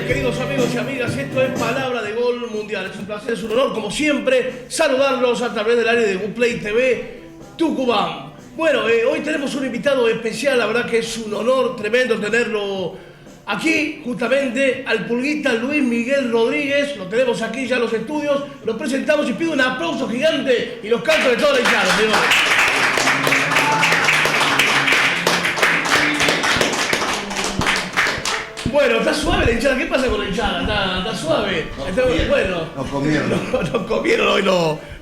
queridos amigos y amigas, esto es Palabra de Gol Mundial. Es un placer, es un honor, como siempre, saludarlos a través del área de Uplay TV Tucumán. Bueno, hoy tenemos un invitado especial, la verdad que es un honor tremendo tenerlo aquí, justamente, al Pulguita Luis Miguel Rodríguez. Lo tenemos aquí ya en los estudios, lo presentamos y pido un aplauso gigante y los cantos de toda la hinchada, señores. Bueno, está suave la hinchada. ¿Qué pasa con la hinchada? Está suave. Bueno, no comieron. No comieron hoy,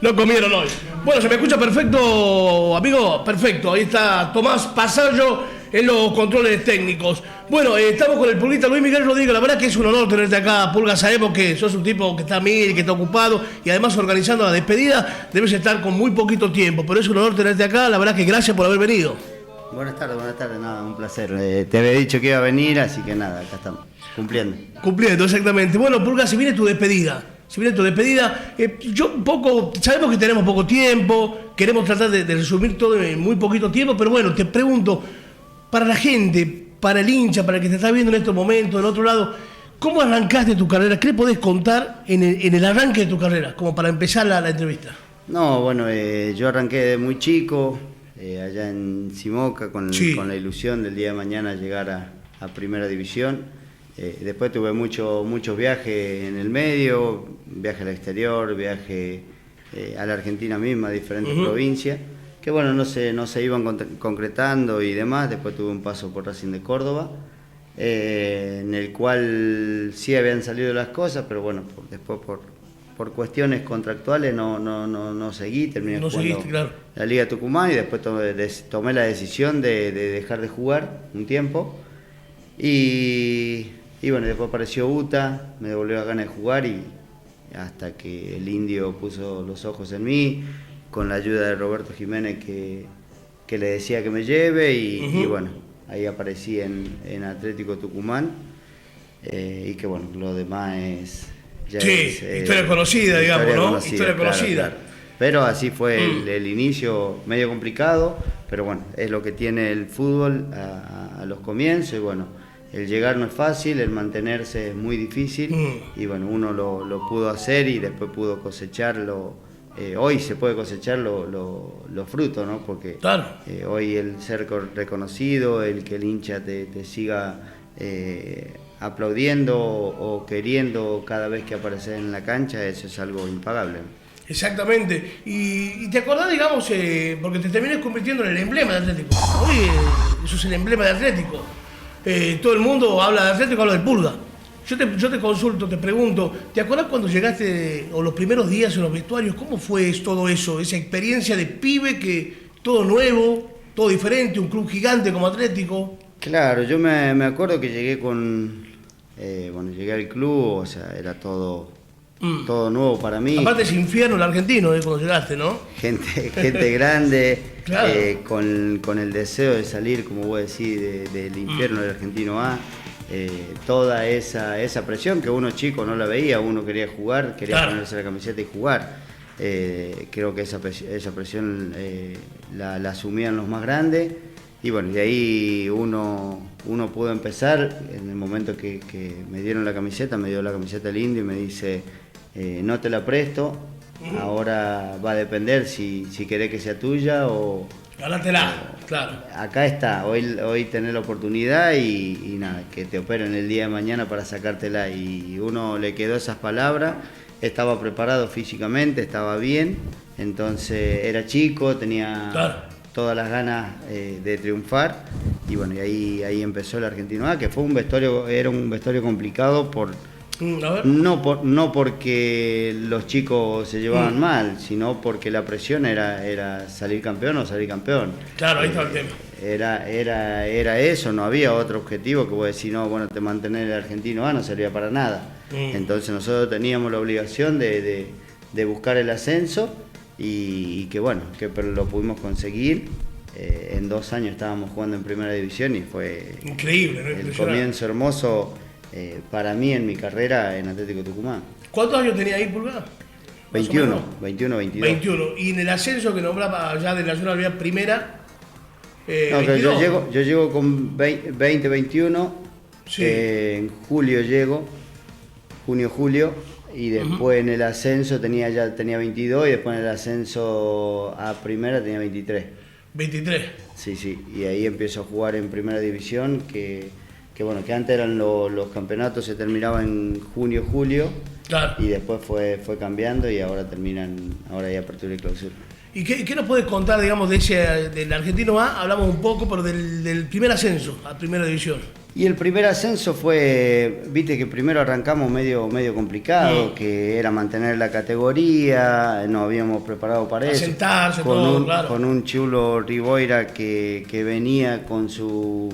no comieron hoy. Bueno, se me escucha perfecto, amigo. Perfecto. Ahí está Tomás Pasallo en los controles técnicos. Bueno, estamos con el Pulguita Luis Miguel Rodríguez. La verdad que es un honor tenerte acá, Pulga. Sabemos que sos un tipo que está mil, que está ocupado y además organizando la despedida. Debes estar con muy poquito tiempo, pero es un honor tenerte acá. La verdad que gracias por haber venido. Buenas tardes, nada, un placer. Te había dicho que iba a venir, así que nada, acá estamos, cumpliendo. Exactamente. Bueno, Pulga, si viene tu despedida, yo un poco, sabemos que tenemos poco tiempo, queremos tratar de resumir todo en muy poquito tiempo, pero bueno, te pregunto, para la gente, para el hincha, para el que te está viendo en estos momentos, del otro lado, ¿cómo arrancaste tu carrera? ¿Qué le podés contar en el arranque de tu carrera, como para empezar la entrevista? No, bueno, yo arranqué de muy chico, allá en Simoca, con la ilusión del día de mañana llegar a Primera División. Después tuve muchos viajes en el medio, viaje al exterior, viaje a la Argentina misma, a diferentes provincias, que bueno, no se iban concretando y demás. Después tuve un paso por Racing de Córdoba, en el cual sí habían salido las cosas, pero bueno, después por cuestiones contractuales no seguí, terminé jugando la Liga Tucumán y después tomé la decisión de dejar de jugar un tiempo y bueno, después apareció UTA, me devolvió las ganas de jugar y hasta que el Indio puso los ojos en mí, con la ayuda de Roberto Jiménez que le decía que me lleve y bueno, ahí aparecí en Atlético Tucumán y que bueno, lo demás es... historia conocida, digamos, ¿no? Historia conocida. Claro. Pero así fue el inicio, medio complicado, pero bueno, es lo que tiene el fútbol a los comienzos y bueno, el llegar no es fácil, el mantenerse es muy difícil y bueno, uno lo pudo hacer y después pudo cosecharlo. Hoy se puede cosechar los frutos, ¿no? Porque claro. Hoy el ser reconocido, el que el hincha te siga aplaudiendo o queriendo cada vez que apareces en la cancha, eso es algo impagable. Exactamente. Y te acordás, digamos, porque te terminas convirtiendo en el emblema de Atlético. Hoy eso es el emblema de Atlético. Todo el mundo habla de Atlético, habla del Pulga. Yo te consulto, te pregunto, ¿te acordás cuando llegaste o los primeros días en los vestuarios? ¿Cómo fue todo eso? Esa experiencia de pibe, que todo nuevo, todo diferente, un club gigante como Atlético. Claro, yo me acuerdo que llegué llegué al club, o sea, era todo nuevo para mí. Aparte es infierno el argentino, cuando llegaste, ¿no? Gente grande, claro. con el deseo de salir, como vos decís, del infierno del argentino A. Toda esa presión que uno chico no la veía, uno quería jugar, quería ponerse la camiseta y jugar. Creo que esa presión la asumían los más grandes. Y bueno, de ahí uno pudo empezar. En el momento que me dieron la camiseta, me dio la camiseta el Indio y me dice, no te la presto, ahora va a depender si querés que sea tuya o... Ganátela, claro. Acá está, hoy tenés la oportunidad y nada, que te operen el día de mañana para sacártela. Y uno le quedó esas palabras, estaba preparado físicamente, estaba bien, entonces era chico, tenía... todas las ganas de triunfar y bueno, y ahí empezó el Argentino A, que fue era un vestuario complicado no porque los chicos se llevaban mal, sino porque la presión era salir campeón o salir campeón. Claro, ahí está el tema. Era eso, no había otro objetivo que vos decís, no, bueno, te mantener el Argentino A no servía para nada. Entonces nosotros teníamos la obligación de buscar el ascenso. Y que bueno, pero lo pudimos conseguir. En 2 años estábamos jugando en Primera División y fue increíble, ¿no? El comienzo hermoso para mí en mi carrera en Atlético Tucumán. ¿Cuántos años tenía ahí, Pulga? 21, 22. 21. Y en el ascenso que nombraba ya de Nacional B Primera, no, yo llego con 20, 21, sí. En julio llego. junio-julio, y después en el ascenso tenía 22 y después en el ascenso a primera tenía 23. 23. Sí, y ahí empiezo a jugar en primera división, que antes eran los campeonatos, se terminaban en junio-julio, claro. Y después fue cambiando y ahora ya apertura y clausura. ¿Y qué nos puedes contar, digamos, del Argentino A? Hablamos un poco, pero del primer ascenso a primera división. Y el primer ascenso fue, viste que primero arrancamos medio complicado, que era mantener la categoría, nos habíamos preparado para eso. Sentarse, todo, claro. Con un Chulo Riboira que venía con su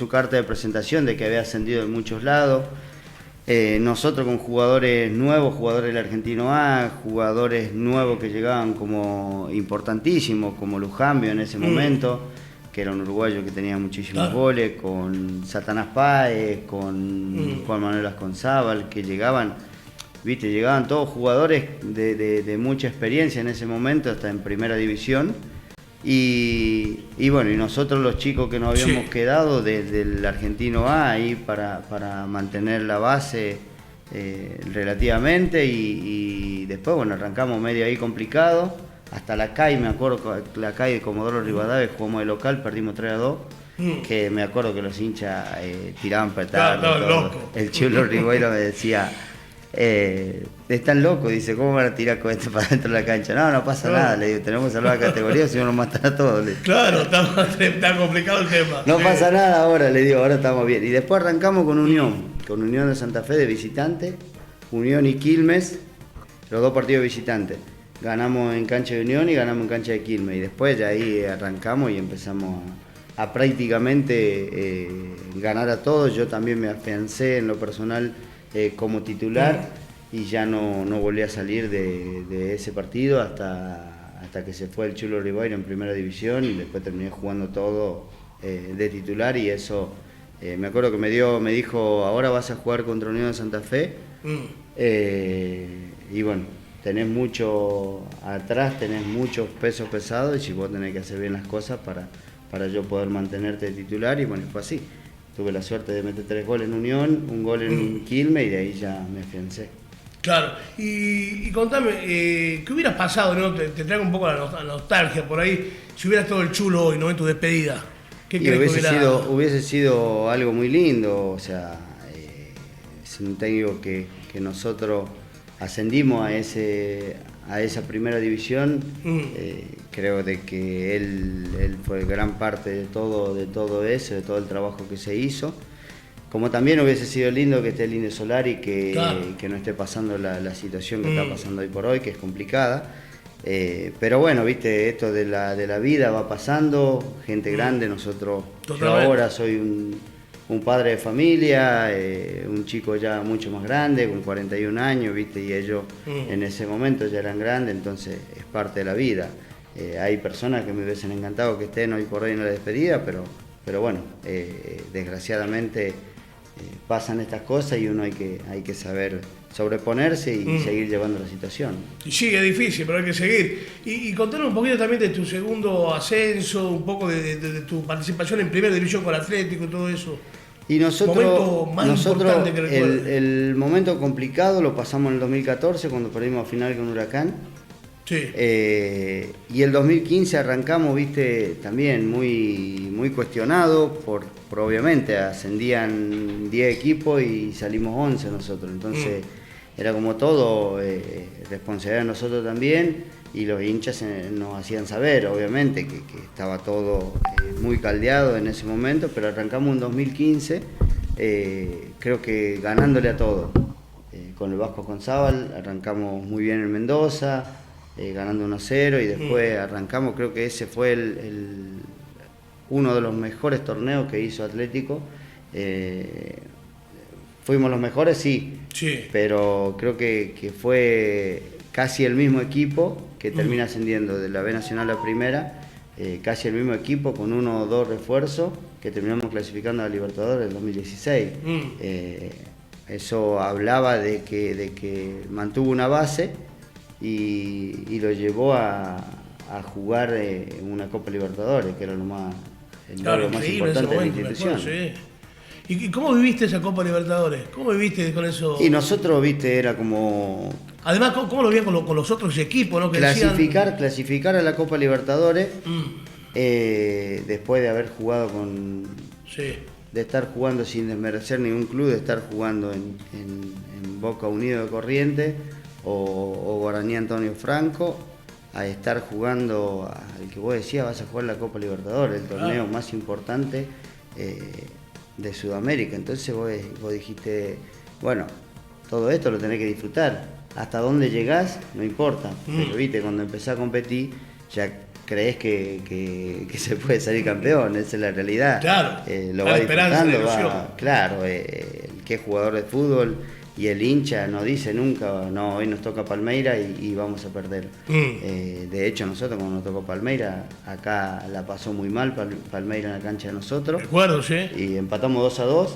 carta de presentación de que había ascendido en muchos lados. Nosotros con jugadores nuevos, jugadores del Argentino A, jugadores nuevos que llegaban como importantísimos, como Lujambio en ese momento, que era un uruguayo que tenía muchísimos goles, con Satanás Páez, con Juan Manuel Asconzábal, que llegaban todos jugadores de mucha experiencia en ese momento, hasta en primera división. Y bueno, y nosotros los chicos que nos habíamos quedado del Argentino A ahí para mantener la base relativamente, y después bueno, arrancamos medio ahí complicado, hasta la CAI, me acuerdo, la CAI de Comodoro Rivadavia, jugamos de local, perdimos 3-2, que me acuerdo que los hinchas tiraban petardos, el Chulo Riboira me decía, están locos, dice, ¿cómo van a tirar con esto para dentro de la cancha? No pasa nada, le digo, tenemos que salvar la categoría, si no nos matan a todos. Claro, está complicado el tema. No pasa nada ahora, le digo, ahora estamos bien. Y después arrancamos con Unión de Santa Fe de visitante, Unión y Quilmes, los dos partidos de visitante. Ganamos en cancha de Unión y ganamos en cancha de Quilmes, y después ya ahí arrancamos y empezamos a prácticamente ganar a todos. Yo también me afiancé en lo personal como titular, y ya no volví a salir de ese partido hasta que se fue el Chulo Riboira en primera división, y después terminé jugando todo de titular, y eso me acuerdo que me dijo, ahora vas a jugar contra Unión de Santa Fe, y bueno, tenés mucho atrás, tenés muchos pesos pesados, y si vos tenés que hacer bien las cosas para yo poder mantenerte de titular, y bueno, fue así. Tuve la suerte de meter 3 goles en Unión, 1 gol en Quilmes, y de ahí ya me afiancé. Claro, y contame, ¿qué hubieras pasado, no? Te traigo un poco la nostalgia por ahí, si hubieras estado el Chulo hoy, ¿no? En tu despedida. ¿Qué crees que hubiese sido algo muy lindo, o sea, es un técnico que nosotros ascendimos a esa primera división. Creo de que él fue gran parte de todo eso, de todo el trabajo que se hizo. Como también hubiese sido lindo que esté el Indio Solari, que no esté pasando la situación que está pasando hoy por hoy, que es complicada. Pero bueno, viste, esto de la vida va pasando, gente grande, yo ahora soy un padre de familia, un chico ya mucho más grande, con 41 años, viste, y ellos en ese momento ya eran grandes, entonces es parte de la vida. Hay personas que me hubiesen encantado que estén hoy por hoy en la despedida, pero bueno, desgraciadamente pasan estas cosas, y uno hay que saber sobreponerse y seguir llevando la situación. Y sigue difícil, pero hay que seguir. Y contanos un poquito también de tu segundo ascenso, un poco de tu participación en primera división con Atlético y todo eso. Y nosotros importante que el momento complicado lo pasamos en el 2014, cuando perdimos a final con Huracán. Sí. Y el 2015 arrancamos, viste, también muy cuestionado, por obviamente ascendían 10 equipos y salimos 11 nosotros, entonces era como todo responsabilidad de nosotros también, y los hinchas nos hacían saber, obviamente, que estaba todo muy caldeado en ese momento, pero arrancamos en 2015, creo que ganándole a todo. Con el Vasco Asconzábal arrancamos muy bien en Mendoza, ganando 1-0, y después arrancamos, creo que ese fue uno de los mejores torneos que hizo Atlético. Fuimos los mejores, sí, pero creo que fue casi el mismo equipo que termina ascendiendo de la B Nacional a Primera, casi el mismo equipo con 1 o 2 refuerzos que terminamos clasificando a la Libertadores en 2016. Eso hablaba de que mantuvo una base y lo llevó a jugar una Copa Libertadores, que era lo más importante de la institución. ¿Y cómo viviste esa Copa Libertadores? ¿Cómo viviste con eso? Y nosotros, viste, era como... Además, ¿cómo lo veían con los otros equipos, ¿no? Que clasificar a la Copa Libertadores, después de haber jugado con... Sí. De estar jugando sin desmerecer ningún club, de estar jugando en Boca Unido de Corrientes o Guaraní Antonio Franco, a estar jugando al que vos decías, vas a jugar la Copa Libertadores, el torneo más importante de Sudamérica. Entonces vos dijiste, bueno, todo esto lo tenés que disfrutar. Hasta dónde llegás, no importa. Pero viste, cuando empezás a competir, ya crees que se puede salir campeón, esa es la realidad. Claro, lo va disfrutando, claro, el que es jugador de fútbol y el hincha no dice nunca, no, hoy nos toca Palmeiras y vamos a perder. De hecho, nosotros cuando nos tocó Palmeiras, acá la pasó muy mal Palmeiras en la cancha de nosotros. Recuerdo, sí. Y empatamos 2-2,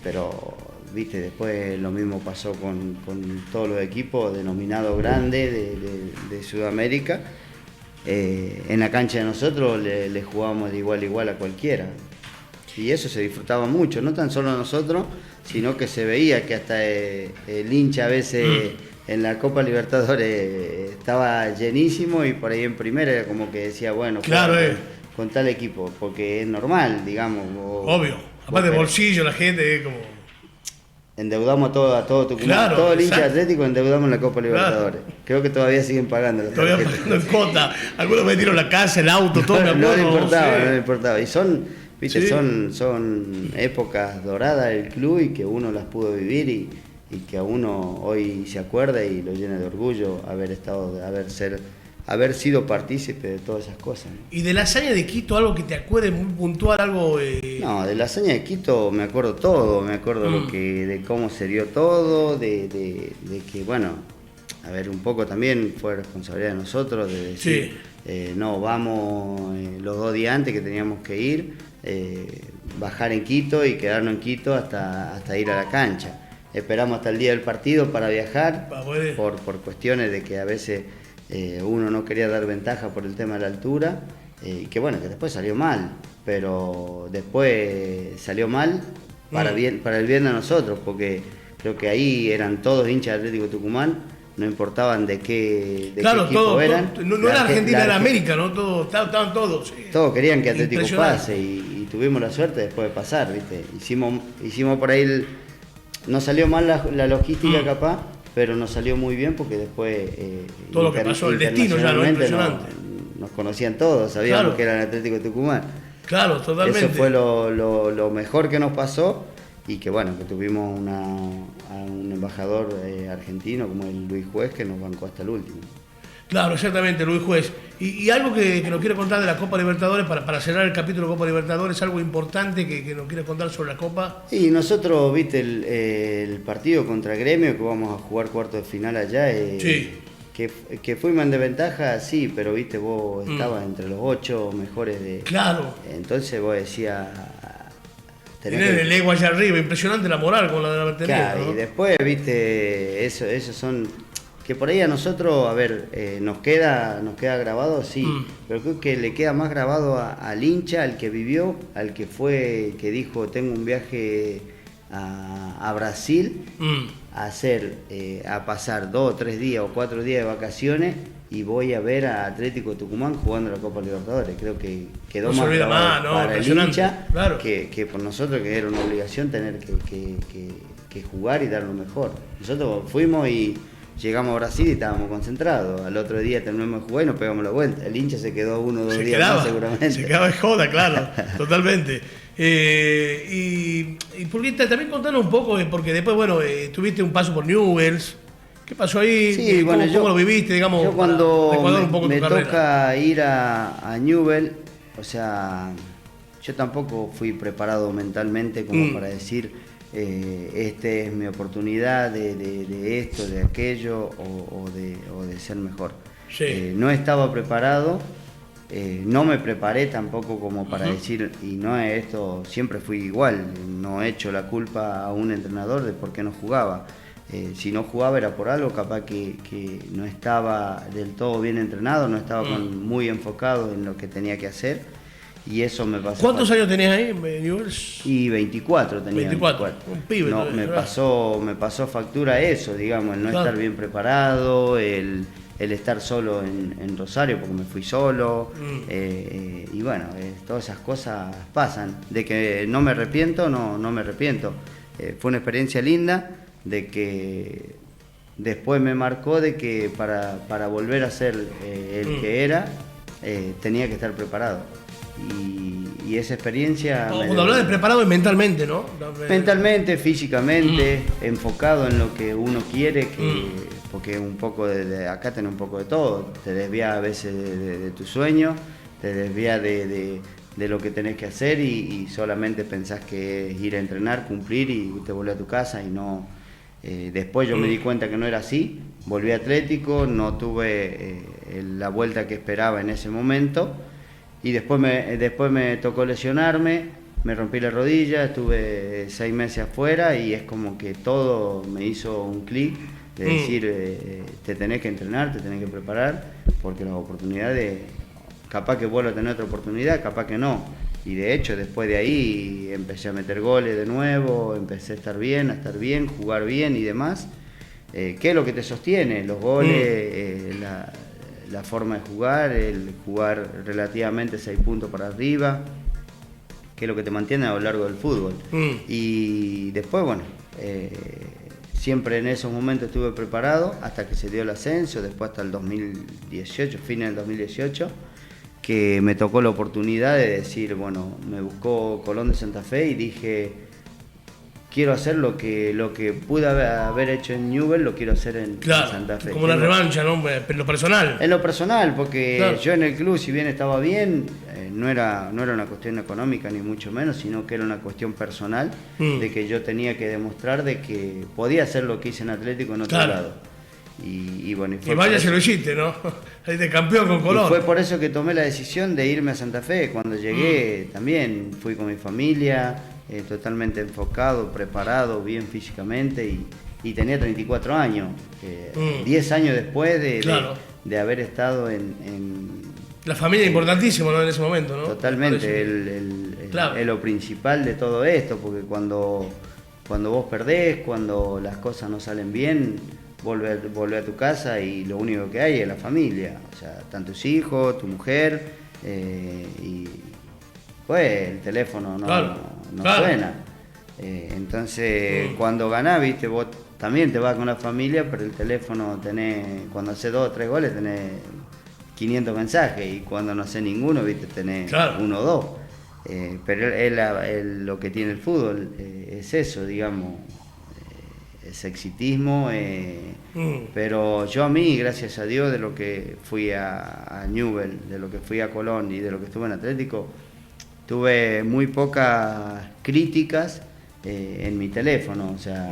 pero viste, después lo mismo pasó con todos los equipos denominados grandes de Sudamérica. En la cancha de nosotros le jugábamos de igual a igual a cualquiera. Y eso se disfrutaba mucho, no tan solo nosotros, sino que se veía que hasta el hincha a veces en la Copa Libertadores estaba llenísimo y por ahí en primera era como que decía, bueno, claro, con tal equipo, porque es normal, digamos. Obvio, aparte de bolsillo la gente como... Endeudamos a todo Tucumán, claro, todo el hincha atlético endeudamos en la Copa Libertadores. Claro. Creo que todavía siguen pagando. Todavía pagando en cuota. Algunos vendieron la casa, el auto, todo. No le importaba. Y son, viste, sí, son épocas doradas del club y que uno las pudo vivir y que a uno hoy se acuerda y lo llena de orgullo haber sido partícipe de todas esas cosas. ¿Y de la hazaña de Quito algo que te acuerdes muy puntual, algo? No, de la hazaña de Quito me acuerdo todo, me acuerdo de cómo se dio todo, de que, bueno, a ver, un poco también fue responsabilidad de nosotros, de decir, no, vamos los 2 días antes que teníamos que ir, bajar en Quito y quedarnos en Quito hasta ir a la cancha. Esperamos hasta el día del partido para viajar, por cuestiones de que a veces... uno no quería dar ventaja por el tema de la altura y que bueno, que después salió mal, pero después salió mal para el bien de nosotros, porque creo que ahí eran todos hinchas de Atlético Tucumán, no importaban de qué equipo eran. No era Argentina, era América, ¿no? Estaban todos. Sí. Todos querían que Atlético pase y tuvimos la suerte después de pasar, ¿viste? Hicimos por ahí, no salió mal la logística capaz, pero nos salió muy bien porque después... todo lo que pasó, el destino ya, ¿no? Impresionante. Nos conocían todos, sabíamos que era el Atlético Tucumán. Claro, totalmente. Eso fue lo mejor que nos pasó y que bueno, que tuvimos a un embajador argentino como el Luis Juez que nos bancó hasta el último. Claro, exactamente, Luis Juez. Y algo que nos quiere contar de la Copa Libertadores, para cerrar el capítulo de Copa Libertadores, algo importante que nos quiere contar sobre la Copa. Y nosotros, viste, el partido contra Gremio, que vamos a jugar cuarto de final allá, sí, que fuimos en desventaja, sí, pero viste, vos estabas entre los 8 mejores de... Claro. Entonces vos decías... Tener el ego allá arriba, impresionante la moral con la de haber tenido. Claro, ¿no? Y después, viste, esos son... Que por ahí a nosotros, a ver, nos queda grabado, sí, pero creo que le queda más grabado al hincha, al que vivió, al que fue, que dijo, tengo un viaje a Brasil, a pasar 2 o 3 días o 4 días de vacaciones y voy a ver a Atlético Tucumán jugando la Copa Libertadores. Creo que quedó más grabado para el hincha, claro, que por nosotros, que era una obligación tener que jugar y dar lo mejor. Nosotros fuimos y... Llegamos a Brasil y estábamos concentrados. Al otro día terminamos de jugar y nos pegamos la vuelta. El hincha se quedó 1 o 2 días más seguramente. Se quedaba de joda, claro, totalmente. Y porque también contanos un poco, porque después, bueno, tuviste un paso por Newell's. ¿Qué pasó ahí? Sí, bueno, ¿Cómo lo viviste, digamos? Yo cuando un poco me toca ir a Newell's, o sea, yo tampoco fui preparado mentalmente como para decir... es mi oportunidad de esto, de aquello o de ser mejor. Sí. No estaba preparado, no me preparé tampoco como para decir, y no es esto, siempre fui igual, no he hecho la culpa a un entrenador de por qué no jugaba. Si no jugaba era por algo, capaz que no estaba del todo bien entrenado, no estaba muy enfocado en lo que tenía que hacer. y eso me pasó. ¿Cuántos años tenías ahí en Newell's? Y 24 tenía. 24, un pibe. No, me pasó factura eso, digamos, el no estar bien preparado, el estar solo en Rosario, porque me fui solo, y bueno, todas esas cosas pasan. De que no me arrepiento, no me arrepiento. Fue una experiencia linda, de que después me marcó de que para volver a ser el que era, tenía que estar preparado. Y esa experiencia... Cuando hablas de preparado es mentalmente, ¿no? Mentalmente, físicamente, enfocado en lo que uno quiere, porque un poco de acá tenés un poco de todo. Te desvías a veces de tu sueño, te desvías de lo que tenés que hacer y solamente pensás que es ir a entrenar, cumplir y te volvés a tu casa y no... después yo me di cuenta que no era así, volví atlético, no tuve la vuelta que esperaba en ese momento. Y después me tocó lesionarme, me rompí la rodilla, estuve 6 meses afuera y es como que todo me hizo un clic de decir, te tenés que entrenar, te tenés que preparar, porque las oportunidades, capaz que vuelvo a tener otra oportunidad, capaz que no. Y de hecho, después de ahí empecé a meter goles de nuevo, empecé a estar bien, jugar bien y demás. ¿Qué es lo que te sostiene? Los goles, la forma de jugar, el jugar relativamente 6 puntos para arriba, que es lo que te mantiene a lo largo del fútbol. Y después, bueno, siempre en esos momentos estuve preparado hasta que se dio el ascenso, después hasta el 2018, fines del 2018, que me tocó la oportunidad de decir, bueno, me buscó Colón de Santa Fe y dije, quiero hacer lo que pude haber hecho en Newell's, lo quiero hacer en Santa Fe. Como una revancha, ¿no? En lo personal. En lo personal, porque yo en el club, si bien estaba bien, no era una cuestión económica ni mucho menos, sino que era una cuestión personal, de que yo tenía que demostrar de que podía hacer lo que hice en Atlético en otro lado. Y bueno, y vaya si lo hiciste, ¿no? Ahí de campeón con Colón. Y fue por eso que tomé la decisión de irme a Santa Fe. Cuando llegué también fui con mi familia, totalmente enfocado, preparado, bien físicamente y tenía 34 años. 10 años después de haber estado en... La familia importantísima, ¿no? En ese momento, ¿no? Totalmente, es lo principal de todo esto, porque cuando vos perdés, cuando las cosas no salen bien, volver a tu casa y lo único que hay es la familia, o sea, tanto tus hijos, tu mujer, y pues el teléfono no suena. Entonces, cuando ganás, viste, vos también te vas con la familia, pero el teléfono cuando haces 2 o 3 goles tenés 500 mensajes y cuando no haces ninguno, viste, tenés 1 o 2. Pero lo que tiene el fútbol es eso, digamos, es exitismo, pero yo a mí, gracias a Dios, de lo que fui a Newell's, de lo que fui a Colón y de lo que estuve en Atlético, tuve muy pocas críticas en mi teléfono, o sea,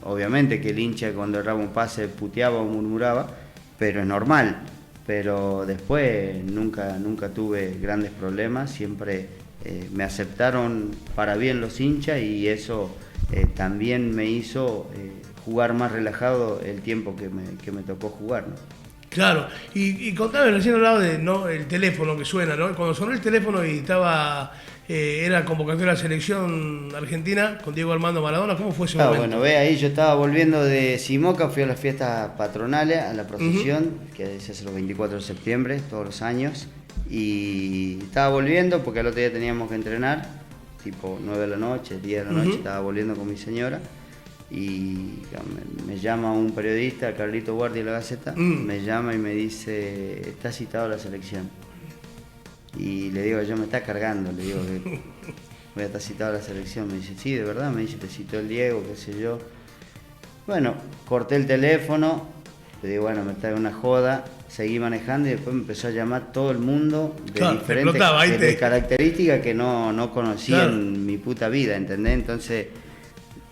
obviamente que el hincha cuando erraba un pase puteaba o murmuraba, pero es normal, pero después nunca tuve grandes problemas, siempre me aceptaron para bien los hinchas y eso también me hizo jugar más relajado el tiempo que me tocó jugar, ¿no? Claro, y contame, recién hablaba de el teléfono que suena, ¿no? Cuando sonó el teléfono y era convocatoria de la selección argentina con Diego Armando Maradona, ¿cómo fue ese momento? Bueno, ahí yo estaba volviendo de Simoca, fui a las fiestas patronales, a la procesión, que se hace los 24 de septiembre, todos los años, y estaba volviendo porque al otro día teníamos que entrenar, tipo 9 de la noche, 10 de la noche, estaba volviendo con mi señora. Y me llama un periodista, Carlito Guardia de la Gaceta, me llama y me dice, está citado a la selección. Y le digo, yo me está cargando, le digo que voy a estar citado a la selección. Me dice, sí, de verdad, me dice, te citó el Diego, qué sé yo. Bueno, corté el teléfono, le digo, bueno, me está en una joda, seguí manejando y después me empezó a llamar todo el mundo de diferentes características que no conocía en mi puta vida, ¿entendés? Entonces...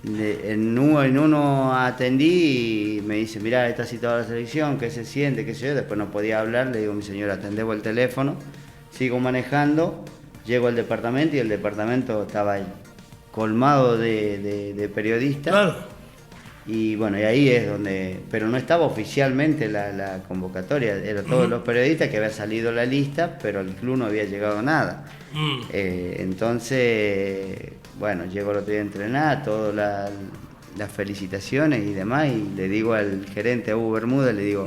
En uno atendí y me dice, mirá, está citado a la selección, ¿qué se siente? ¿Qué sé yo? Después no podía hablar, le digo, mi señora, atendemos el teléfono, sigo manejando, llego al departamento y el departamento estaba colmado de periodistas. Y bueno, y ahí es donde, pero no estaba oficialmente la convocatoria, eran todos los periodistas que había salido la lista, pero al club no había llegado nada. Entonces, bueno, llego el otro día a entrenar, todas las felicitaciones y demás, y le digo al gerente, a Hugo Bermúdez, le digo,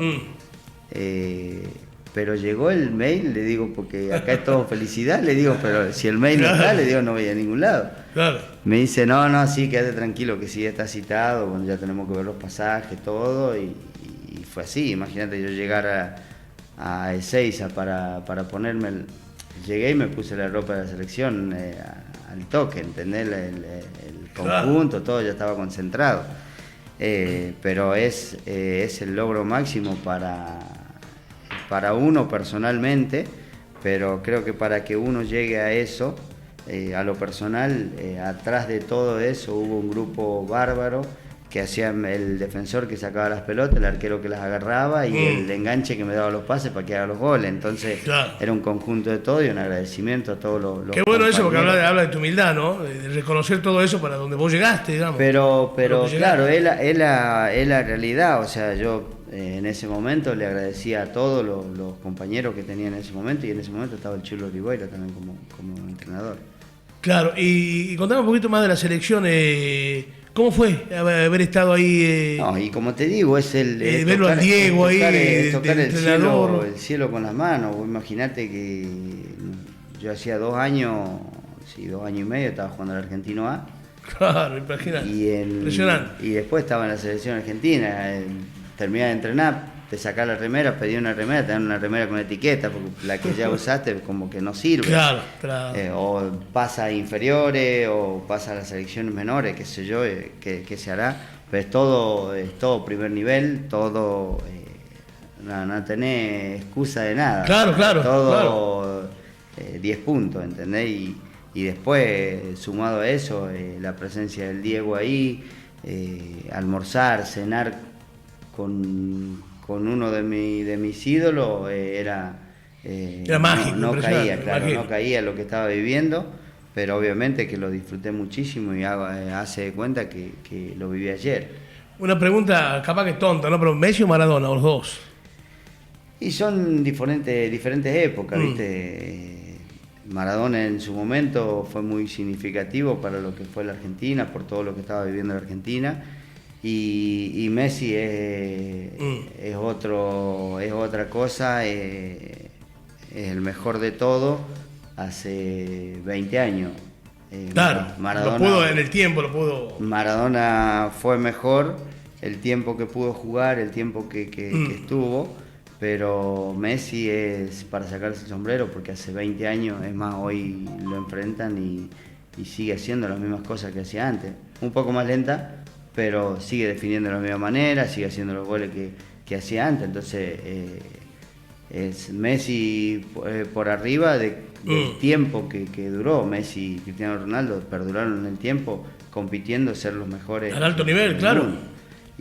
pero llegó el mail, le digo, porque acá es todo felicidad, le digo, pero si el mail no está, le digo, no voy a ningún lado. Claro. Me dice, no, sí, quédate tranquilo, que sí está citado, bueno, ya tenemos que ver los pasajes, todo, y fue así. Imagínate yo llegar a Ezeiza para ponerme, llegué y me puse la ropa de la selección al toque, ¿entendés? El conjunto, todo ya estaba concentrado. Pero es el logro máximo para uno personalmente, pero creo que para que uno llegue a eso, a lo personal, atrás de todo eso hubo un grupo bárbaro que hacía el defensor que sacaba las pelotas, el arquero que las agarraba y el enganche que me daba los pases para que haga los goles. Entonces era un conjunto de todo y un agradecimiento a todos los Qué bueno eso, porque habla de tu humildad, ¿no? De reconocer todo eso para donde vos llegaste, digamos. Pero claro, es la realidad. O sea, yo en ese momento le agradecía a todos los compañeros que tenía en ese momento, y en ese momento estaba el Chulo Oliveira también como entrenador. Claro, y contame un poquito más de la selección. ¿Cómo fue haber estado ahí? No, y como te digo, es verlo al Diego ahí, tocar el cielo con las manos. Vos imaginate que yo hacía 2 años, 2 años y medio, estaba jugando al Argentino A. Claro, imagínate. Impresionante. Y después estaba en la selección argentina. Terminé de entrenar, te sacás la remera, pedí una remera, te dan una remera con etiqueta, porque la que ya usaste como que no sirve. Claro. O pasa a inferiores, o pasa a las selecciones menores, qué sé yo, qué se hará. Pero es todo primer nivel, todo, no tenés excusa de nada. Claro. Todo 10 puntos, ¿entendés? Y después, sumado a eso, la presencia del Diego ahí, almorzar, cenar con uno de mis ídolos, era mágico, no caía lo que estaba viviendo, pero obviamente que lo disfruté muchísimo y hace de cuenta que lo viví ayer. Una pregunta capaz que tonta, ¿no? Pero ¿Messi o Maradona, los dos? Y son diferentes épocas, ¿viste? Maradona en su momento fue muy significativo para lo que fue la Argentina, por todo lo que estaba viviendo la Argentina. Y Messi es otra cosa, es el mejor de todo hace 20 años. Claro, Maradona, en el tiempo lo pudo. Maradona fue mejor el tiempo que pudo jugar, el tiempo que estuvo, pero Messi es para sacarse el sombrero, porque hace 20 años, es más, hoy lo enfrentan y sigue haciendo las mismas cosas que hacía antes, un poco más lenta, pero sigue definiendo de la misma manera, sigue haciendo los goles que hacía antes. Entonces es Messi por arriba del tiempo que duró. Messi y Cristiano Ronaldo perduraron en el tiempo compitiendo, ser los mejores al alto nivel, claro, mundo.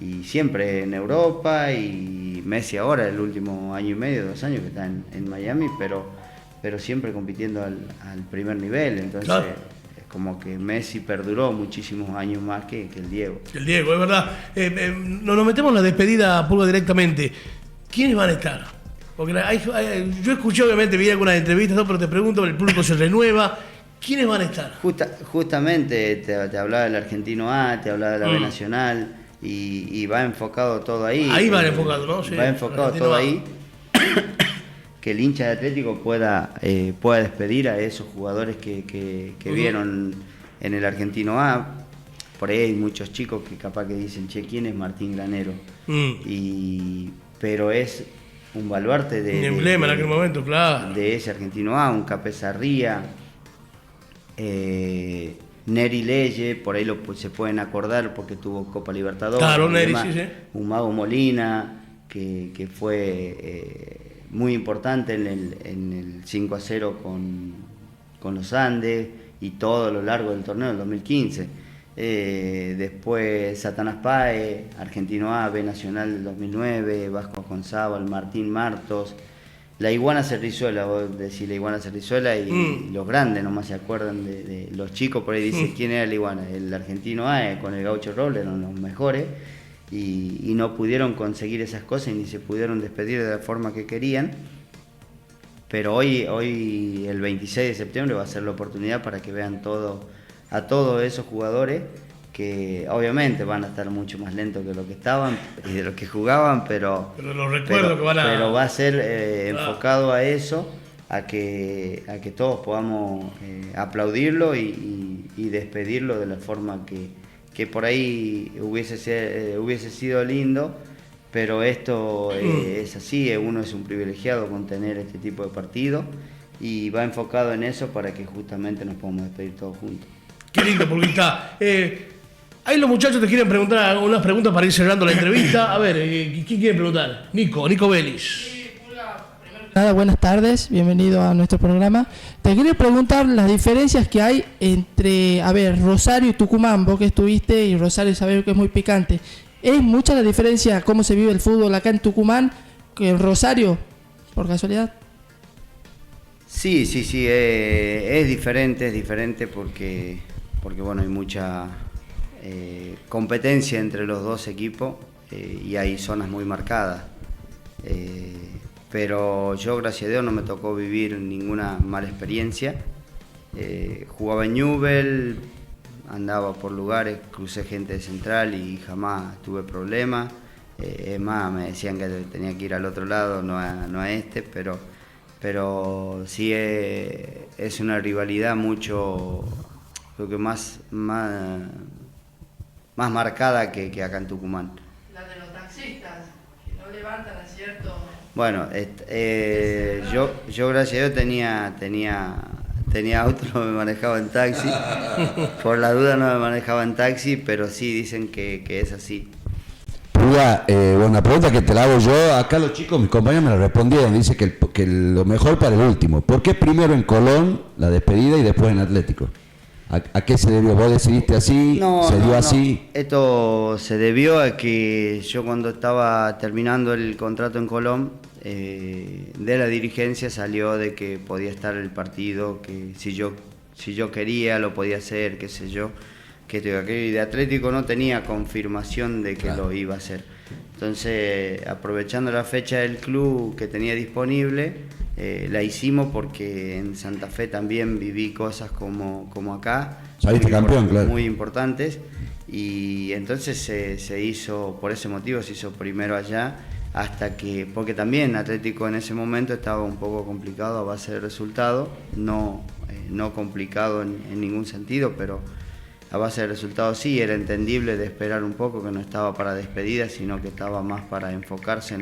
Y siempre en Europa, y Messi ahora el último año y medio, 2 años que está en Miami, pero siempre compitiendo al primer nivel. Entonces claro, como que Messi perduró muchísimos años más que el Diego. El Diego, es verdad. Nos metemos en la despedida, Pulga, directamente. ¿Quiénes van a estar? Porque yo escuché, obviamente, vi algunas entrevistas, pero te pregunto, el público se renueva. ¿Quiénes van a estar? Justamente te hablaba del Argentino A, te hablaba de la B Nacional, y va enfocado todo ahí. Ahí va enfocado, ¿no? Sí, va enfocado todo ahí. Que el hincha de Atlético pueda despedir a esos jugadores que vieron en el Argentino A. Por ahí hay muchos chicos que capaz que dicen, che, ¿quién es Martín Granero? Pero es un baluarte un emblema en aquel momento, claro, de ese Argentino A, un Capezarría, Neri Leye, por ahí se pueden acordar porque tuvo Copa Libertadores. Claro, Neri, sí. Un Mago Molina, que fue muy importante en el 5-0 con los Andes y todo a lo largo del torneo del 2015. Después Satanás Páez, Argentino A, B Nacional del 2009, Vasco Gonzábal, Martín Martos, la Iguana Cerrizuela, vos decís la Iguana Cerrizuela y los grandes nomás se acuerdan de los chicos, por ahí dicen quién era la Iguana. El Argentino A con el Gaucho Robles eran los mejores. y no pudieron conseguir esas cosas y ni se pudieron despedir de la forma que querían. Pero hoy el 26 de septiembre va a ser la oportunidad para que vean a todos esos jugadores que obviamente van a estar mucho más lentos que lo que estaban y de lo que jugaban, pero los recuerdos que van a... Pero va a ser enfocado a eso, a que todos podamos aplaudirlo y despedirlo de la forma que por ahí hubiese sido lindo. Pero esto es así, uno es un privilegiado con tener este tipo de partido y va enfocado en eso para que justamente nos podamos despedir todos juntos. Qué lindo, Pulguita. Ahí los muchachos te quieren preguntar unas preguntas para ir cerrando la entrevista. A ver, ¿quién quiere preguntar? Nico Vélez. Nada, buenas tardes, bienvenido a nuestro programa. Te quería preguntar las diferencias que hay entre, Rosario y Tucumán, vos que estuviste y Rosario sabés que es muy picante. ¿Es mucha la diferencia cómo se vive el fútbol acá en Tucumán que en Rosario, por casualidad? Sí, es diferente porque bueno, hay mucha competencia entre los dos equipos y hay zonas muy marcadas. Pero yo, gracias a Dios, no me tocó vivir ninguna mala experiencia. Jugaba en Newell, andaba por lugares, crucé gente de Central y jamás tuve problemas. Es más, me decían que tenía que ir al otro lado, no a este, pero sí es una rivalidad mucho, creo que más marcada que acá en Tucumán. La de los taxistas, que no levantan a cierto... Bueno, yo gracias a Dios tenía auto, no me manejaba en taxi. Por la duda no me manejaba en taxi, pero sí dicen que es así. Pulga, una pregunta que te la hago yo. Acá los chicos, mis compañeros me la respondieron. Dice que lo mejor para el último. ¿Por qué primero en Colón la despedida y después en Atlético? ¿A qué se debió? ¿Vos decidiste así? ¿Se dio así? Esto se debió a que yo, cuando estaba terminando el contrato en Colón, de la dirigencia salió de que podía estar el partido, que si yo quería lo podía hacer, qué sé yo, que de Atlético no tenía confirmación de que lo iba a hacer. Entonces, aprovechando la fecha del club que tenía disponible, la hicimos porque en Santa Fe también viví cosas como acá. Saliste campeón, claro. Muy importantes. Y entonces se hizo, por ese motivo se hizo primero allá, porque también Atlético en ese momento estaba un poco complicado a base de resultado, no complicado en ningún sentido, pero a base de resultados sí, era entendible de esperar un poco, que no estaba para despedida, sino que estaba más para enfocarse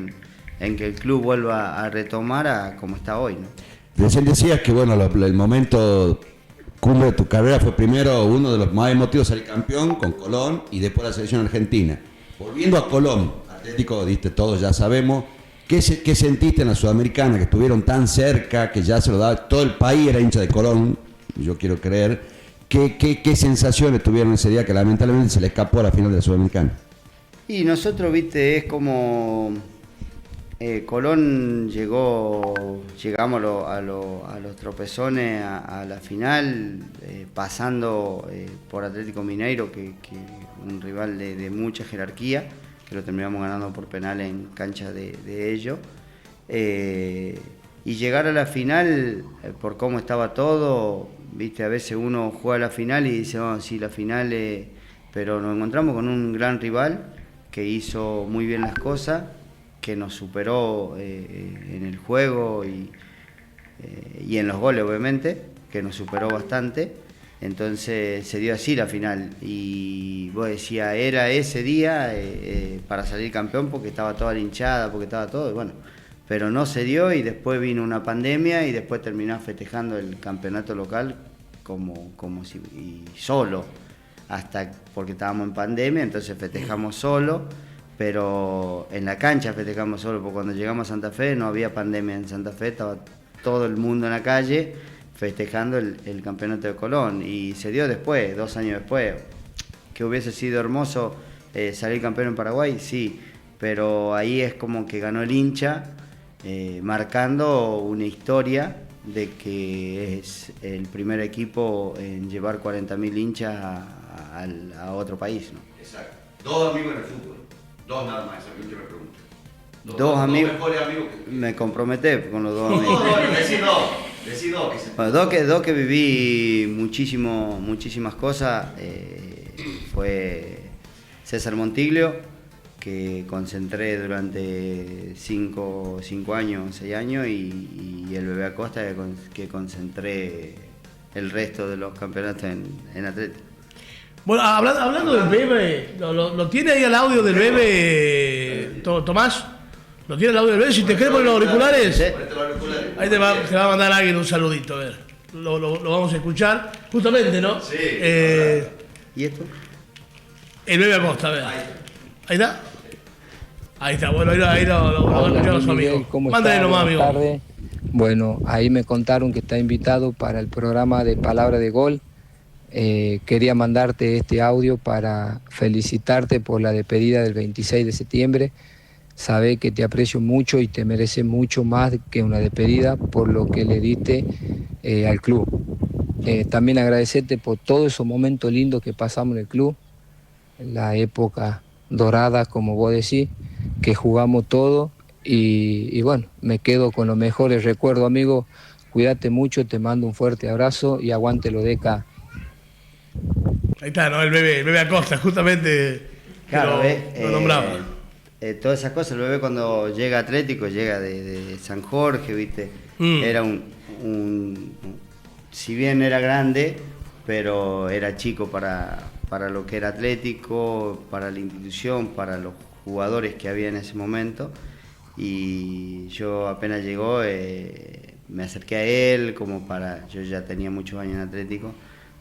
en que el club vuelva a retomar a como está hoy, ¿no? Recién decías que bueno, el momento cumbre de tu carrera fue primero uno de los más emotivos, salir campeón con Colón y después la selección argentina. Volviendo a Colón, Atlético, diste todos, ya sabemos. ¿Qué sentiste en la Sudamericana, que estuvieron tan cerca, que ya se lo daba, todo el país era hincha de Colón, yo quiero creer? ¿Qué sensaciones tuvieron ese día que lamentablemente se le escapó a la final de la Sudamericana? Y nosotros, viste, es como Colón llegamos a los tropezones a la final, pasando por Atlético Mineiro, que un rival de mucha jerarquía, que lo terminamos ganando por penal en cancha de ellos. Y llegar a la final, por cómo estaba todo, viste, a veces uno juega la final y dice, oh, sí, la final, pero nos encontramos con un gran rival que hizo muy bien las cosas, que nos superó en el juego y en los goles, obviamente, que nos superó bastante. Entonces se dio así la final y vos decías, era ese día para salir campeón, porque estaba toda la hinchada, porque estaba todo, y bueno, pero no se dio, y después vino una pandemia y después terminó festejando el campeonato local como si y solo, hasta porque estábamos en pandemia, entonces festejamos solo, pero en la cancha festejamos solo, porque cuando llegamos a Santa Fe no había pandemia en Santa Fe, estaba todo el mundo en la calle festejando el campeonato de Colón, y se dio después, 2 años después. Que hubiese sido hermoso salir campeón en Paraguay, sí, pero ahí es como que ganó el hincha, marcando una historia de que es el primer equipo en llevar 40.000 hinchas a otro país, ¿no? Exacto. Dos amigos en el fútbol. Dos nada más, esa es mi última pregunta. Dos amigos. Mejores amigos que... Me comprometé con los dos amigos. Decí dos. Bueno, dos que viví muchísimas cosas. Fue César Montiglio, que concentré durante 5 años, 6 años, y el Bebé Acosta, que concentré el resto de los campeonatos en Atlético. Bueno, hablando del Bebe, ¿lo tiene ahí el audio del Bebe, Tomás? ¿Lo tiene el audio del Bebe? Si te querés poner los auriculares, ¿Sí? ahí te va a mandar alguien un saludito, a ver. Lo vamos a escuchar, justamente, ¿no? Sí. ¿Y esto? El Bebe Acosta, a ver. ¿Ahí está? Ahí está, bueno, ahí lo van a escuchar los amigos. Mándale nomás, amigo. Buenas tardes. Bueno, ahí me contaron que está invitado para el programa de Palabra de Gol. Quería mandarte este audio para felicitarte por la despedida del 26 de septiembre. Sabé que te aprecio mucho y te mereces mucho más que una despedida por lo que le diste al club. También agradecerte por todos esos momentos lindos que pasamos en el club, la época dorada, como vos decís, que jugamos todo y bueno, me quedo con los mejores recuerdos, amigo. Cuídate mucho, te mando un fuerte abrazo y aguante lo DK. Ahí está, ¿no? El Bebe Acosta, justamente. Claro, lo nombraba. Todas esas cosas, el Bebé cuando llega a Atlético, llega de San Jorge, ¿viste? Era si bien era grande, pero era chico para lo que era Atlético, para la institución, para los jugadores que había en ese momento. Y yo apenas llegó, me acerqué a él, yo ya tenía muchos años en Atlético,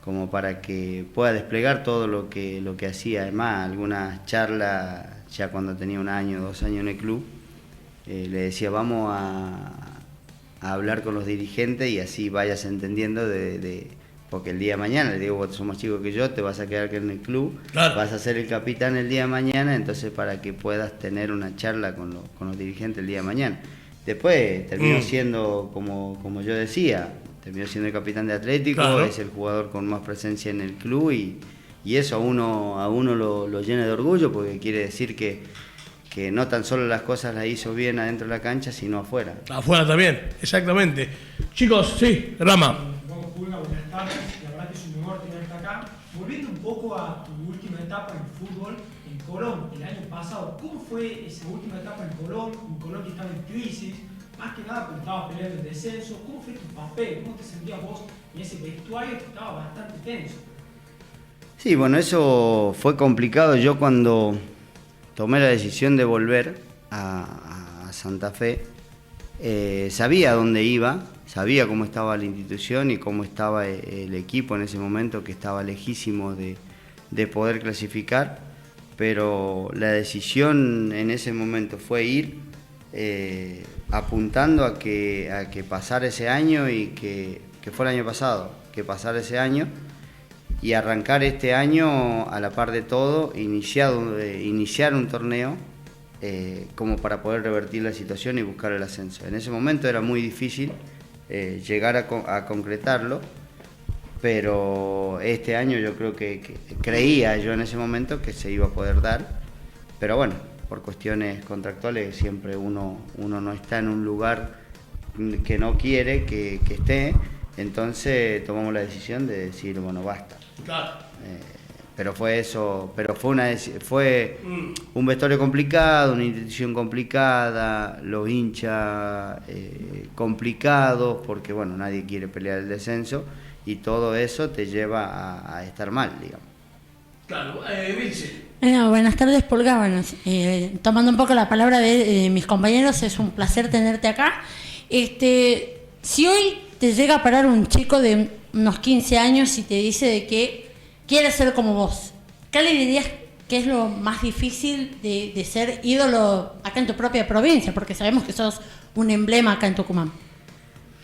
como para que pueda desplegar todo lo que hacía. Además, algunas charlas, ya cuando tenía 1 año, 2 años en el club, le decía, vamos a hablar con los dirigentes y así vayas entendiendo porque el día de mañana, le digo, vos sos más chico que yo, te vas a quedar en el club, claro, vas a ser el capitán el día de mañana, entonces para que puedas tener una charla con los dirigentes el día de mañana. Después terminó siendo, como yo decía, terminó siendo el capitán de Atlético, claro, es el jugador con más presencia en el club y eso a uno lo llena de orgullo, porque quiere decir que no tan solo las cosas las hizo bien adentro de la cancha, sino afuera. Afuera también, exactamente. Chicos, sí, Rama. Buenas tardes, la verdad que es un honor tenerte acá. Volviendo un poco a tu última etapa en fútbol en Colón, el año pasado, ¿cómo fue esa última etapa en Colón? Un Colón que estaba en crisis, más que nada porque estaba peleando el descenso. ¿Cómo fue tu papel? ¿Cómo te sentías vos en ese vestuario que estaba bastante tenso? Sí, bueno, eso fue complicado. Yo cuando tomé la decisión de volver a Santa Fe, sabía dónde iba, sabía cómo estaba la institución y cómo estaba el equipo en ese momento, que estaba lejísimo de poder clasificar, pero la decisión en ese momento fue ir apuntando a que pasara ese año y que fue el año pasado, que pasara ese año y arrancar este año a la par de todo, iniciar un torneo como para poder revertir la situación y buscar el ascenso. En ese momento era muy difícil llegar a concretarlo, pero este año yo creo que creía yo en ese momento que se iba a poder dar, pero bueno, por cuestiones contractuales siempre uno no está en un lugar que no quiere que esté, entonces tomamos la decisión de decir, bueno, basta. Claro. Pero fue eso, fue un vestuario complicado, una institución complicada, los hinchas complicados, porque bueno, nadie quiere pelear el descenso y todo eso te lleva a estar mal, digamos. Claro, Vilce. Buenas tardes, Paul Gábanos. Tomando un poco la palabra de mis compañeros, es un placer tenerte acá. Si hoy te llega a parar un chico de unos 15 años y te dice de que quiere ser como vos, ¿qué le dirías que es lo más difícil de ser ídolo acá en tu propia provincia? Porque sabemos que sos un emblema acá en Tucumán.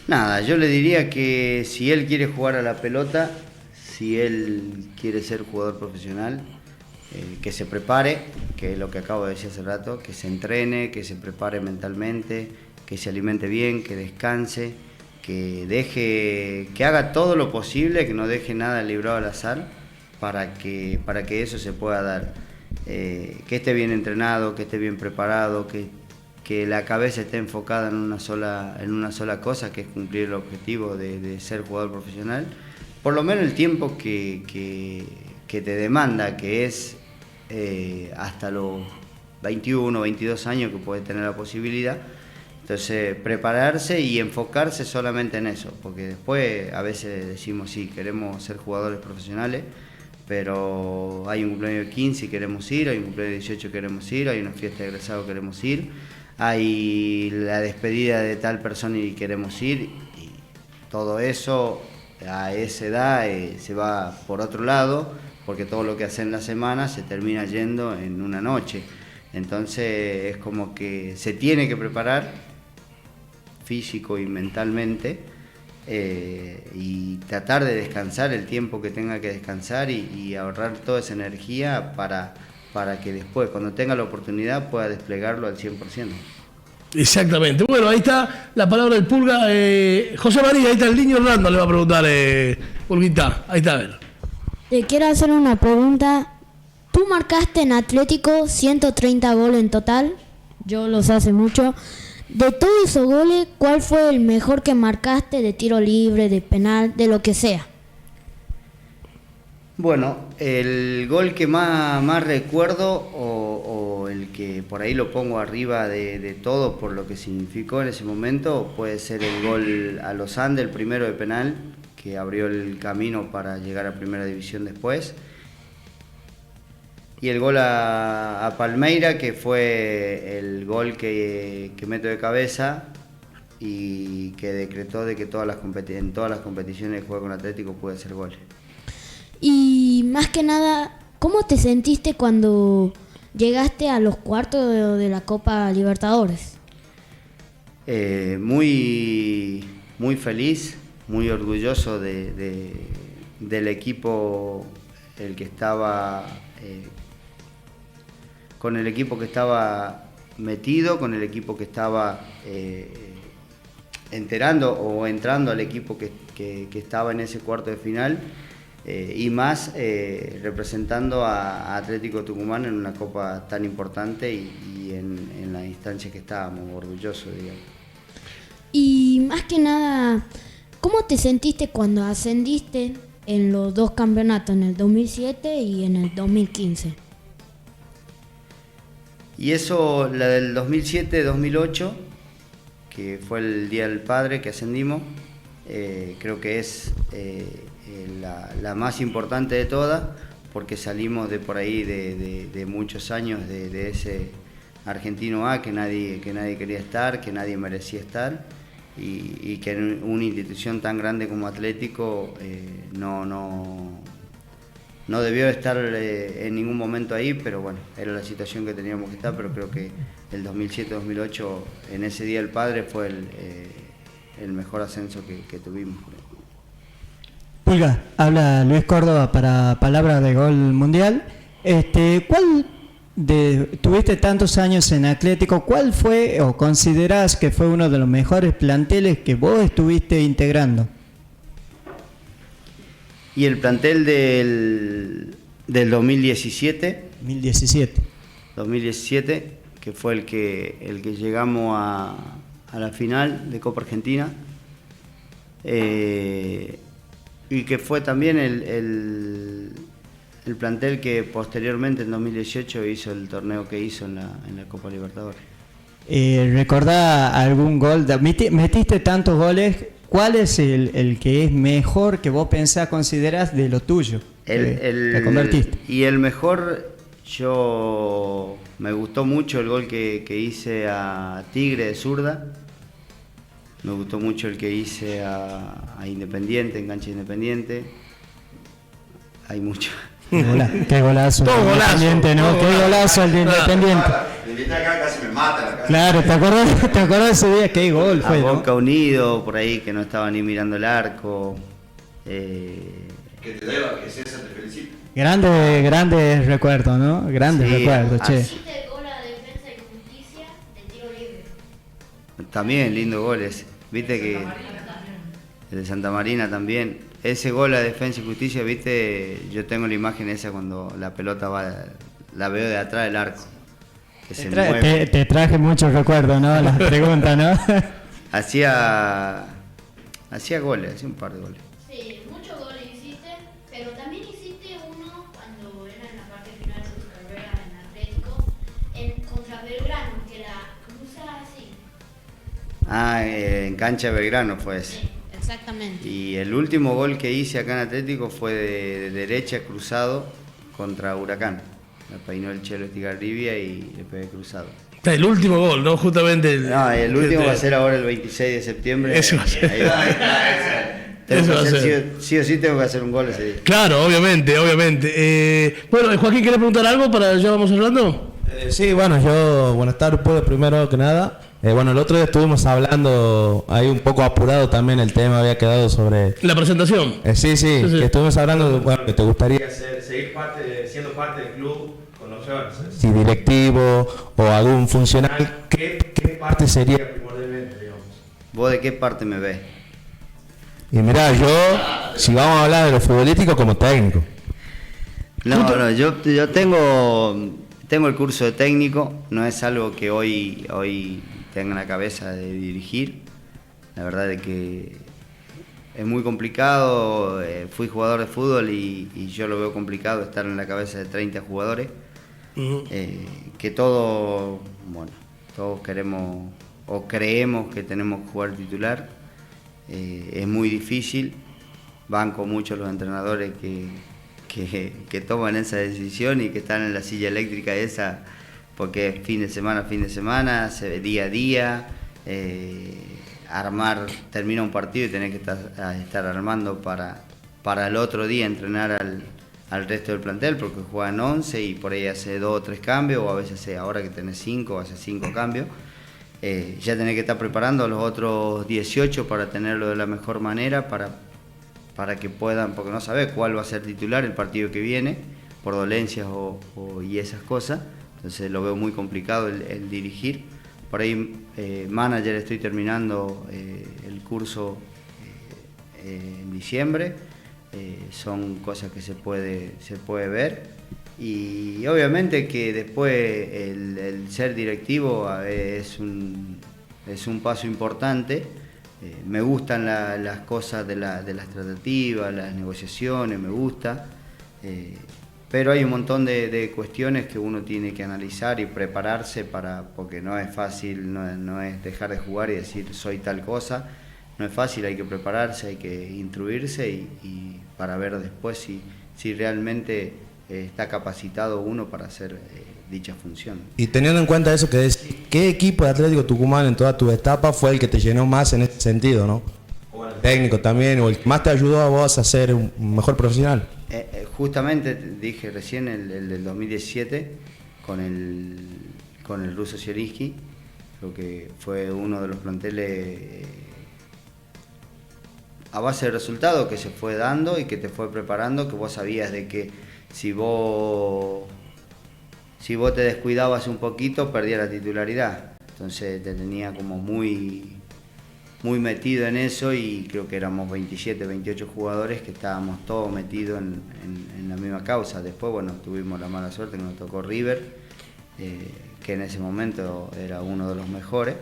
Nada, yo le diría que si él quiere jugar a la pelota, si él quiere ser jugador profesional, que se prepare, que es lo que acabo de decir hace rato, que se entrene, que se prepare mentalmente, que se alimente bien, que descanse, que haga todo lo posible, que no deje nada librado al azar para que eso se pueda dar. que esté bien entrenado, que esté bien preparado, que la cabeza esté enfocada en una sola cosa, que es cumplir el objetivo de ser jugador profesional, por lo menos el tiempo que te demanda, que es hasta los 21, 22 años que puedes tener la posibilidad. Entonces, prepararse y enfocarse solamente en eso, porque después a veces decimos, sí, queremos ser jugadores profesionales, pero hay un cumpleaños de 15 y queremos ir, hay un cumpleaños de 18 y queremos ir, hay una fiesta de egresado y queremos ir, hay la despedida de tal persona y queremos ir, y todo eso a esa edad se va por otro lado, porque todo lo que hace en la semana se termina yendo en una noche. Entonces es como que se tiene que preparar físico y mentalmente, y tratar de descansar el tiempo que tenga que descansar y ahorrar toda esa energía para que después, cuando tenga la oportunidad, pueda desplegarlo al 100%. Exactamente. Bueno, ahí está la palabra del Pulga. José María, ahí está el niño Hernando, le va a preguntar, Pulguita. Ahí está, a ver. Te quiero hacer una pregunta. Tú marcaste en Atlético 130 goles en total, yo los hace mucho. De todos esos goles, ¿cuál fue el mejor que marcaste de tiro libre, de penal, de lo que sea? Bueno, el gol que más recuerdo, o el que por ahí lo pongo arriba de todo por lo que significó en ese momento, puede ser el gol a Los Andes, el primero de penal, que abrió el camino para llegar a Primera División después. Y el gol a Palmeira, que fue el gol que meto de cabeza y que decretó de que en todas las competiciones que juega con Atlético pude hacer goles. Y más que nada, ¿cómo te sentiste cuando llegaste a los cuartos de la Copa Libertadores? Muy feliz, muy orgulloso del equipo, el que estaba... con el equipo que estaba metido, con el equipo que estaba entrando al equipo que estaba en ese cuarto de final, y más representando a Atlético Tucumán en una copa tan importante y en la instancia que estábamos, orgullosos, digamos. Y más que nada, ¿cómo te sentiste cuando ascendiste en los dos campeonatos, en el 2007 y en el 2015? Y eso, la del 2007-2008, que fue el Día del Padre que ascendimos, creo que es la más importante de todas, porque salimos de por ahí de muchos años de ese Argentino A que nadie quería estar, que nadie merecía estar, y que en una institución tan grande como Atlético no debió estar en ningún momento ahí, pero bueno, era la situación que teníamos que estar. Pero creo que el 2007-2008, en ese Día del Padre, fue el mejor ascenso que tuvimos. Pulga, habla Luis Córdoba para Palabra de Gol Mundial. Tuviste tantos años en Atlético, ¿cuál fue o considerás que fue uno de los mejores planteles que vos estuviste integrando? Y el plantel del 2017, 2017, que fue el que llegamos a la final de Copa Argentina, y que fue también el plantel que posteriormente en 2018 hizo el torneo que hizo en la Copa Libertadores. ¿Recordá algún gol? Metiste tantos goles. ¿Cuál es el que es mejor que vos considerás de lo tuyo? Te convertiste. Y el mejor, me gustó mucho el gol que hice a Tigre de zurda. Me gustó mucho el que hice a Independiente, en cancha Independiente. Hay mucho. Qué golazo. Todo golazo. Independiente, ¿no? Qué golazo el de Independiente. Acá casi me mata la cara. Claro, ¿te acordás de ese día? Qué gol fue, a Boca ¿no? Unido, por ahí, que no estaba ni mirando el arco. Que te deba, que César te felicite. Grandes recuerdos, ¿no? Grandes recuerdos, che. Hiciste el gol a Defensa y Justicia de tiro libre. También, lindo goles. Viste que el de Santa Marina también. Ese gol a Defensa y Justicia, viste, yo tengo la imagen esa cuando la pelota va la veo de atrás del arco. Que se mueve. Te traje muchos recuerdos, ¿no? Las preguntas, ¿no? Hacía goles, hacía un par de goles. Sí, muchos goles hiciste, pero también hiciste uno cuando era en la parte final de tu carrera en Atlético, contra Belgrano, que era cruzada así. En cancha de Belgrano fue ese. Sí, exactamente. Y el último gol que hice acá en Atlético fue de derecha cruzado contra Huracán. Me peinó el Chelo Estigarribia y le pegué cruzado. El último gol, ¿no? Justamente. El último va a ser ahora el 26 de septiembre. Eso va a ser. Ahí va. Sí o sí tengo que hacer un gol ese día. Claro, obviamente. Bueno, Joaquín, ¿querés preguntar algo para ya vamos hablando? Sí, bueno, yo, buenas tardes, primero que nada. Bueno, el otro día estuvimos hablando, ahí un poco apurado también el tema, había quedado sobre... ¿La presentación? Sí, que estuvimos hablando, bueno, que te gustaría seguir siendo parte del club, si directivo o algún funcional, ¿qué parte sería primordialmente, digamos? ¿Vos de qué parte me ves? Y mirá, yo, si vamos a hablar de lo futbolístico, como técnico. No, yo tengo el curso de técnico, no es algo que hoy tenga en la cabeza de dirigir. La verdad es que es muy complicado, fui jugador de fútbol y yo lo veo complicado estar en la cabeza de 30 jugadores. Que todos queremos o creemos que tenemos que jugar titular. Es muy difícil, banco mucho los entrenadores que toman esa decisión y que están en la silla eléctrica esa, porque es fin de semana, se ve día a día, termina un partido y tenés que estar armando para el otro día entrenar al resto del plantel, porque juegan 11 y por ahí hace 2 o 3 cambios, o a veces ahora que tenés 5, hace 5 cambios. Ya tenés que estar preparando a los otros 18 para tenerlo de la mejor manera, para que puedan, porque no sabés cuál va a ser titular el partido que viene, por dolencias y esas cosas. Entonces lo veo muy complicado el dirigir. Por ahí, manager, estoy terminando el curso en diciembre. Son cosas que se puede ver. Y obviamente que después el ser directivo es un paso importante. Me gustan las cosas de las tratativas, las negociaciones, me gusta. Pero hay un montón de cuestiones que uno tiene que analizar y prepararse porque no es fácil, no es dejar de jugar y decir soy tal cosa. No es fácil, hay que prepararse, hay que instruirse y para ver después si realmente está capacitado uno para hacer dicha función. Y teniendo en cuenta eso que decís, ¿qué equipo de Atlético Tucumán en toda tu etapa fue el que te llenó más en este sentido, no? O el técnico también, o el que más te ayudó a vos a ser un mejor profesional. Justamente dije recién el del 2017 con el ruso Zielinski, creo que fue uno de los planteles a base de resultados que se fue dando y que te fue preparando, que vos sabías de que si vos te descuidabas un poquito, perdías la titularidad. Entonces te tenía como muy metido en eso y creo que éramos 27, 28 jugadores que estábamos todos metidos en la misma causa. Después, bueno, tuvimos la mala suerte que nos tocó River, que en ese momento era uno de los mejores.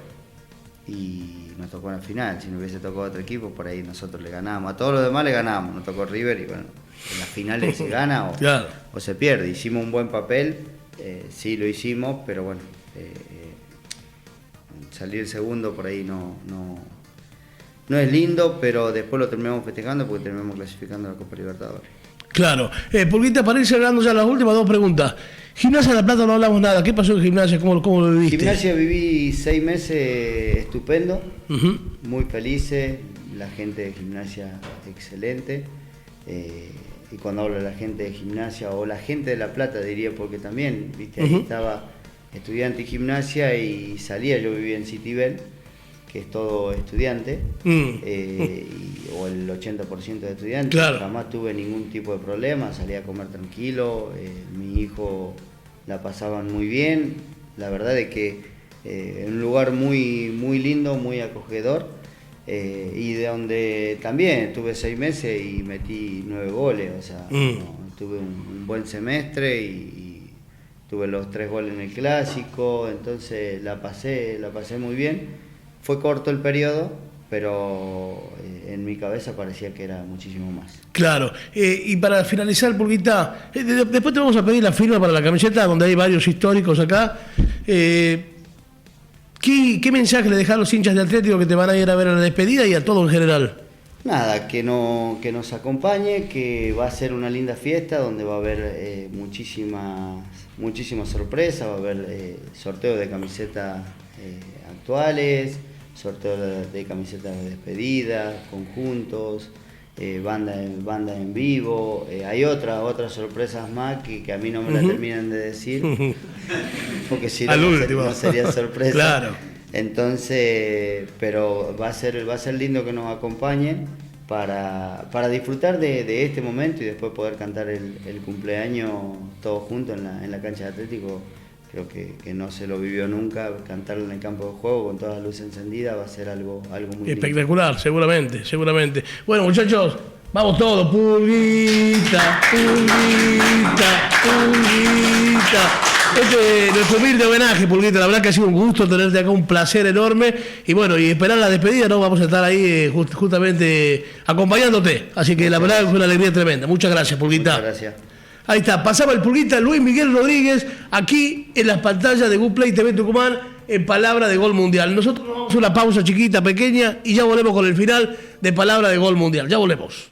Y nos tocó en la final. Si no hubiese tocado otro equipo, por ahí nosotros le ganábamos. A todos los demás le ganábamos. Nos tocó River y bueno, en las finales se gana o se pierde. Hicimos un buen papel, sí lo hicimos, pero bueno, salir segundo por ahí no es lindo, pero después lo terminamos festejando porque terminamos clasificando a la Copa Libertadores. Claro. Pulguita, para ir cerrando ya las últimas 2 preguntas. Gimnasia de La Plata no hablamos nada. ¿Qué pasó en Gimnasia? ¿Cómo lo viviste? Gimnasia viví 6 meses estupendo, muy felices. La gente de Gimnasia excelente. Y cuando hablo de la gente de Gimnasia o la gente de La Plata diría, porque también, viste, ahí estaba Estudiante y Gimnasia y salía, yo vivía en Citibel, que es todo estudiante, o el 80% de estudiantes. Claro. Jamás tuve ningún tipo de problema, salía a comer tranquilo, mi hijo la pasaban muy bien, la verdad es que en un lugar muy lindo, muy acogedor, y de donde también estuve 6 meses y metí 9 goles, o sea, tuve un buen semestre y tuve los 3 goles en el clásico, entonces la pasé muy bien. Fue corto el periodo, pero en mi cabeza parecía que era muchísimo más. Claro, y para finalizar, Pulguita, después te vamos a pedir la firma para la camiseta, donde hay varios históricos acá. ¿Qué mensaje le dejan a los hinchas de Atlético que te van a ir a ver a la despedida y a todo en general? Nada, que nos acompañe, que va a ser una linda fiesta donde va a haber muchísimas sorpresas, va a haber sorteos de camisetas actuales, sorteo de camisetas de despedida, conjuntos, banda en vivo. Hay otras sorpresas más que a mí no me las terminan de decir, porque si no sería sorpresa. Claro. Entonces, pero va a ser lindo que nos acompañen para disfrutar de este momento y después poder cantar el cumpleaños todos juntos en la cancha de Atlético. Creo que no se lo vivió nunca, cantarlo en el campo de juego con todas las luces encendidas va a ser algo muy espectacular, lindo. Seguramente. Bueno, muchachos, vamos todos. Pulguita. Este es nuestro humilde homenaje, Pulguita. La verdad que ha sido un gusto tenerte acá, un placer enorme. Y bueno, y esperar la despedida, ¿no? Vamos a estar ahí justamente acompañándote. Así que la verdad fue una alegría tremenda. Muchas gracias, Pulguita. Muchas gracias. Ahí está, pasaba el Pulguita Luis Miguel Rodríguez, aquí en las pantallas de Good Play TV Tucumán, en Palabra de Gol Mundial. Nosotros vamos a una pausa chiquita, pequeña, y ya volvemos con el final de Palabra de Gol Mundial. Ya volvemos.